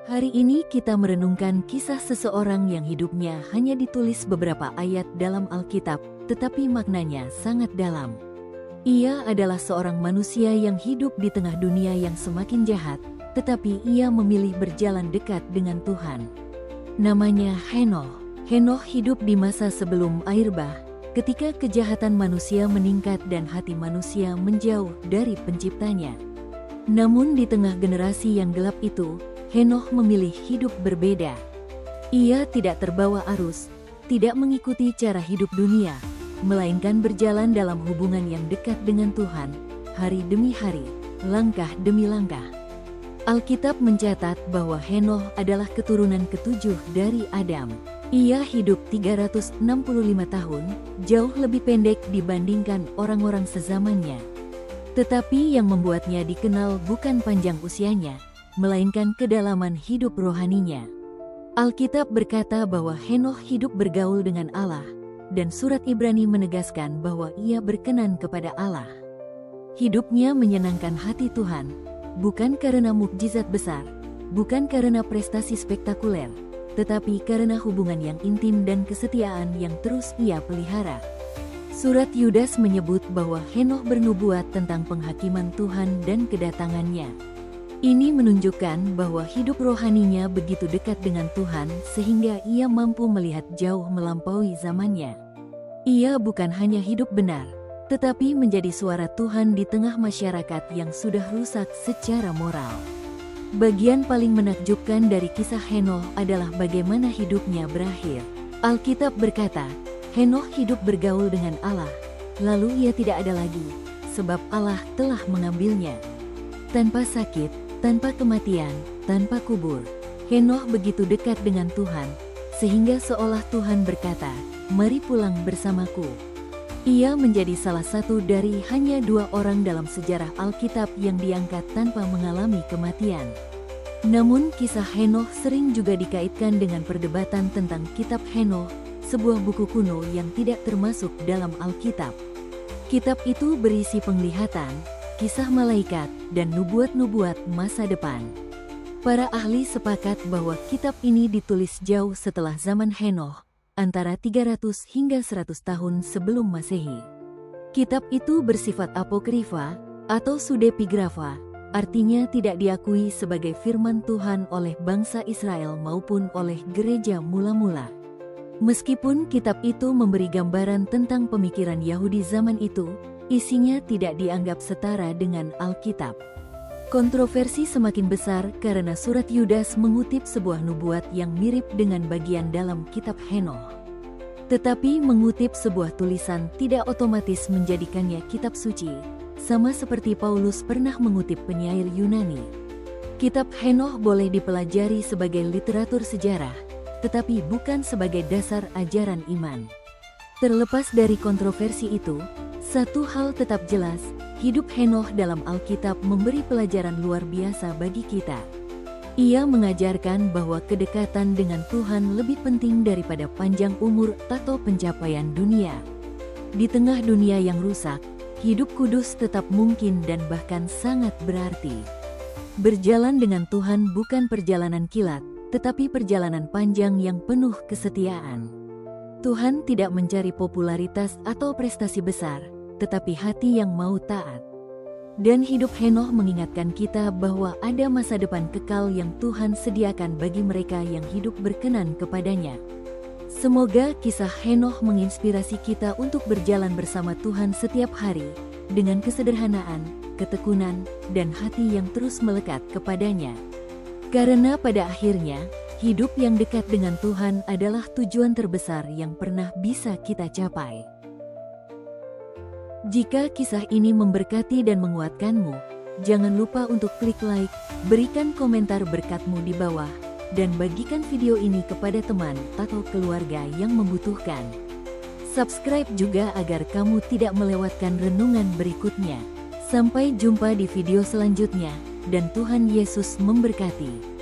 Hari ini kita merenungkan kisah seseorang yang hidupnya hanya ditulis beberapa ayat dalam Alkitab, tetapi maknanya sangat dalam. Ia adalah seorang manusia yang hidup di tengah dunia yang semakin jahat, tetapi ia memilih berjalan dekat dengan Tuhan. Namanya Henoh. Henoh hidup di masa sebelum air bah, ketika kejahatan manusia meningkat dan hati manusia menjauh dari penciptanya. Namun di tengah generasi yang gelap itu, Henoh memilih hidup berbeda. Ia tidak terbawa arus, tidak mengikuti cara hidup dunia, melainkan berjalan dalam hubungan yang dekat dengan Tuhan, hari demi hari, langkah demi langkah. Alkitab mencatat bahwa Henoh adalah keturunan ketujuh dari Adam. Ia hidup 365 tahun, jauh lebih pendek dibandingkan orang-orang sezamannya. Tetapi yang membuatnya dikenal bukan panjang usianya, melainkan kedalaman hidup rohaninya. Alkitab berkata bahwa Henoh hidup bergaul dengan Allah, dan surat Ibrani menegaskan bahwa ia berkenan kepada Allah. Hidupnya menyenangkan hati Tuhan, bukan karena mukjizat besar, bukan karena prestasi spektakuler, tetapi karena hubungan yang intim dan kesetiaan yang terus ia pelihara. Surat Yudas menyebut bahwa Henoh bernubuat tentang penghakiman Tuhan dan kedatangannya. Ini menunjukkan bahwa hidup rohaninya begitu dekat dengan Tuhan sehingga ia mampu melihat jauh melampaui zamannya. Ia bukan hanya hidup benar, tetapi menjadi suara Tuhan di tengah masyarakat yang sudah rusak secara moral. Bagian paling menakjubkan dari kisah Henoh adalah bagaimana hidupnya berakhir. Alkitab berkata, Henoh hidup bergaul dengan Allah, lalu ia tidak ada lagi, sebab Allah telah mengambilnya. Tanpa sakit, tanpa kematian, tanpa kubur, Henoh begitu dekat dengan Tuhan, sehingga seolah Tuhan berkata, "Mari pulang bersamaku." Ia menjadi salah satu dari hanya 2 orang dalam sejarah Alkitab yang diangkat tanpa mengalami kematian. Namun kisah Henoh sering juga dikaitkan dengan perdebatan tentang kitab Henoh, sebuah buku kuno yang tidak termasuk dalam Alkitab. Kitab itu berisi penglihatan, kisah malaikat, dan nubuat-nubuat masa depan. Para ahli sepakat bahwa kitab ini ditulis jauh setelah zaman Henoh, antara 300 hingga 100 tahun sebelum Masehi. Kitab itu bersifat apokrifa atau pseudepigrafa, artinya tidak diakui sebagai firman Tuhan oleh bangsa Israel maupun oleh gereja mula-mula. Meskipun kitab itu memberi gambaran tentang pemikiran Yahudi zaman itu, isinya tidak dianggap setara dengan Alkitab. Kontroversi semakin besar karena surat Yudas mengutip sebuah nubuat yang mirip dengan bagian dalam kitab Henoh. Tetapi mengutip sebuah tulisan tidak otomatis menjadikannya kitab suci, sama seperti Paulus pernah mengutip penyair Yunani. Kitab Henoh boleh dipelajari sebagai literatur sejarah, tetapi bukan sebagai dasar ajaran iman. Terlepas dari kontroversi itu, satu hal tetap jelas, hidup Henoh dalam Alkitab memberi pelajaran luar biasa bagi kita. Ia mengajarkan bahwa kedekatan dengan Tuhan lebih penting daripada panjang umur atau pencapaian dunia. Di tengah dunia yang rusak, hidup kudus tetap mungkin dan bahkan sangat berarti. Berjalan dengan Tuhan bukan perjalanan kilat, tetapi perjalanan panjang yang penuh kesetiaan. Tuhan tidak mencari popularitas atau prestasi besar, tetapi hati yang mau taat. Dan hidup Henoh mengingatkan kita bahwa ada masa depan kekal yang Tuhan sediakan bagi mereka yang hidup berkenan kepadanya. Semoga kisah Henoh menginspirasi kita untuk berjalan bersama Tuhan setiap hari, dengan kesederhanaan, ketekunan, dan hati yang terus melekat kepadanya. Karena pada akhirnya, hidup yang dekat dengan Tuhan adalah tujuan terbesar yang pernah bisa kita capai. Jika kisah ini memberkati dan menguatkanmu, jangan lupa untuk klik like, berikan komentar berkatmu di bawah, dan bagikan video ini kepada teman atau keluarga yang membutuhkan. Subscribe juga agar kamu tidak melewatkan renungan berikutnya. Sampai jumpa di video selanjutnya. Dan Tuhan Yesus memberkati.